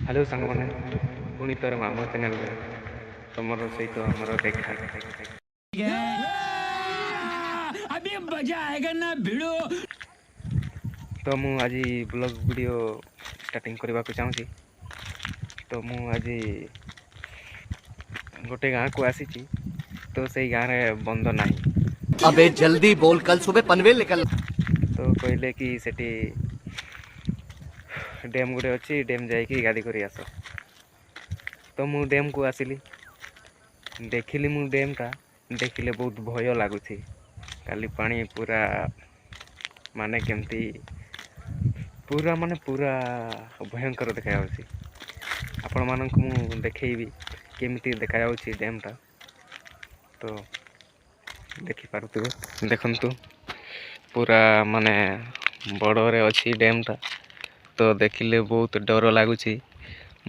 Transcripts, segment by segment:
Hello सांगमाने पुणी तर आम चैनल तुम सहित आमर देखा अभी मजा आएगा ना भिड़ो। तो मु आज ब्लॉग वीडियो स्टार्टिंग करने को चाहूँगी। तो मु आज गोटे गाँव को आसी तो से गाँव में बंद ना अबे जल्दी बोल, कल सुबह पनवेल निकल। तो कहले कि सेठी डैम गुटे अच्छी डैम जाकि गाड़ी कर आस। तो मु डैम को आसिली देखिली मु डैम टा देखिले बहुत भय लगुच काली पानी पूरा माने केमती पूरा माने पूरा भयंकर देखा आपण मानक मु देखी केमती देखा डैम टा। तो देखि पारुथिबे देखंतु पूरा माने बड़रे अच्छी डैम टा। तो देखिले बहुत डर लगुच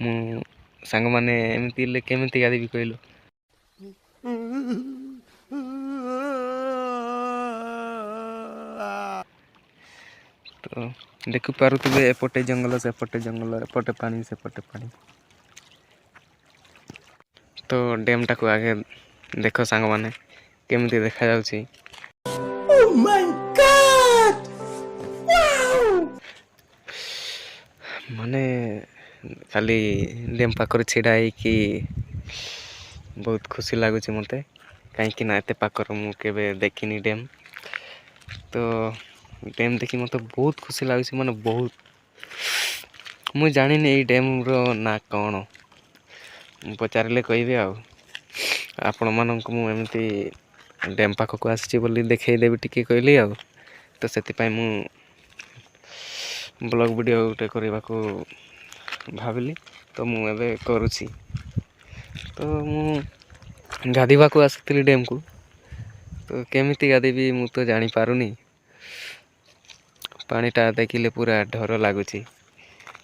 मु सांग माने एमती केमती गाड़ी भी कहलु। तो देखि पारुथिबे एपटे जंगल एपटे पानी सेपटे पानी। तो डैम टा को आगे देख सांग माने केमती देखा जाउची। Oh my God! माने खाली डैम पाखर छिड़ा कि बहुत खुशी लगुच मते कहीं ना एते पाखर मु केबे देखिनी डैम। तो डैम देखी मत बहुत खुशी लगुच माने बहुत मु जानी ये डैम रो ना कौन पचारे कहे आपण मानक मु एमती डैम पाखक आसी देखदेवी टी कहली आ। तो से मु ब्लॉग वीडियो गोटे करने को भाविली। तो मु एबे करुछि। तो मु गाधीबा को आसी डैम को। तो केमिति गाधीबी मु तो जानी पारुनी पानीटा देखिले पूरा डर लगुच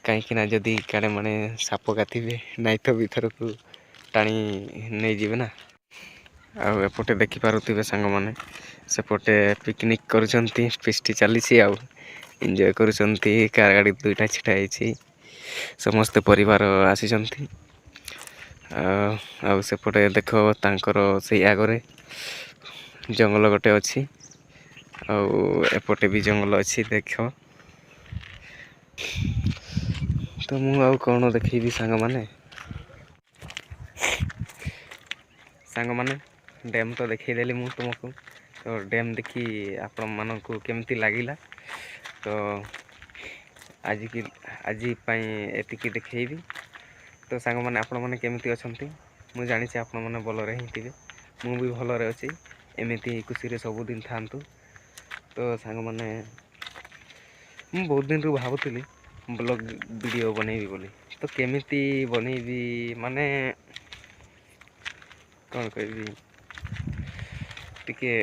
कहीं जदि काड़े माने साप गाथिबे नाई तो भीतर को टाणी नहीं जीवे ना। आउटे देखिपे सांग मैंने सेपटे पिकनिक करुँच फिस्ट चली एंजॉय करुँच कार गाड़ी दुईटा छिटाई समस्ते परिवार आसी सेपटे देख तांकर से आगरे जंगल गोटे अच्छी एपटे भी जंगल अच्छी देख। तो मु कौन देखी सांग माने डैम तो देखीदेली मु तुमको। तो डैम देखी आपण मानक केमती लगिला। तो आज एतिकी देखी। तो सांग माने आपण माने केमती अछंती मु जानी आपण माने भलरे ही थिबे मु भी भलरे अछि एमिति खुशी रे सब दिन थांतु। तो सांग माने मु बहुत दिन रु भाबुतली ब्लॉग वीडियो बनेबी बोली। तो केमिति बनेबी माने कौन कहबी टिके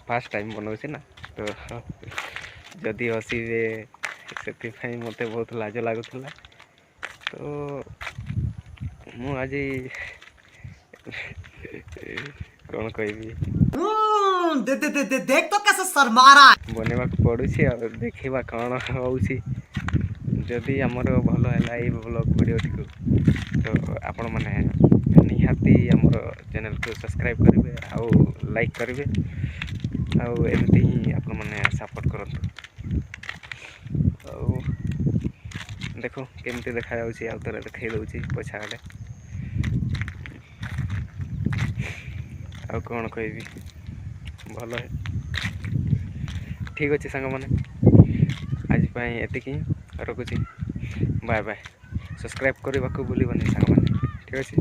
फास्ट टाइम बनाऊे ना। तो जदि हसबे से मत बहुत लाज लगुला। तो मु आज कौन कहबी देख तो कैसे शर्मा रहा है। बनवा पड़ू देखा कौन होची जदि आमर भल है ये ब्लॉग वीडियो टी। तो आपण मैंने निहाती आमर चैनल को सब्सक्राइब करेंगे आउ लाइक करेंगे आउ एमती ही आपण मैंने सपोर्ट करंतु। आउ देखो केमती देखा जाउची आउ तरे देखाई दउची पछा आडे आउ कौन कहबी भल है। ठीक अच्छे सांग मैंने आज एतिकी रखुची बाय बाय। सब्सक्राइब करने को भूलनी सांग मैंने। ठीक अच्छे।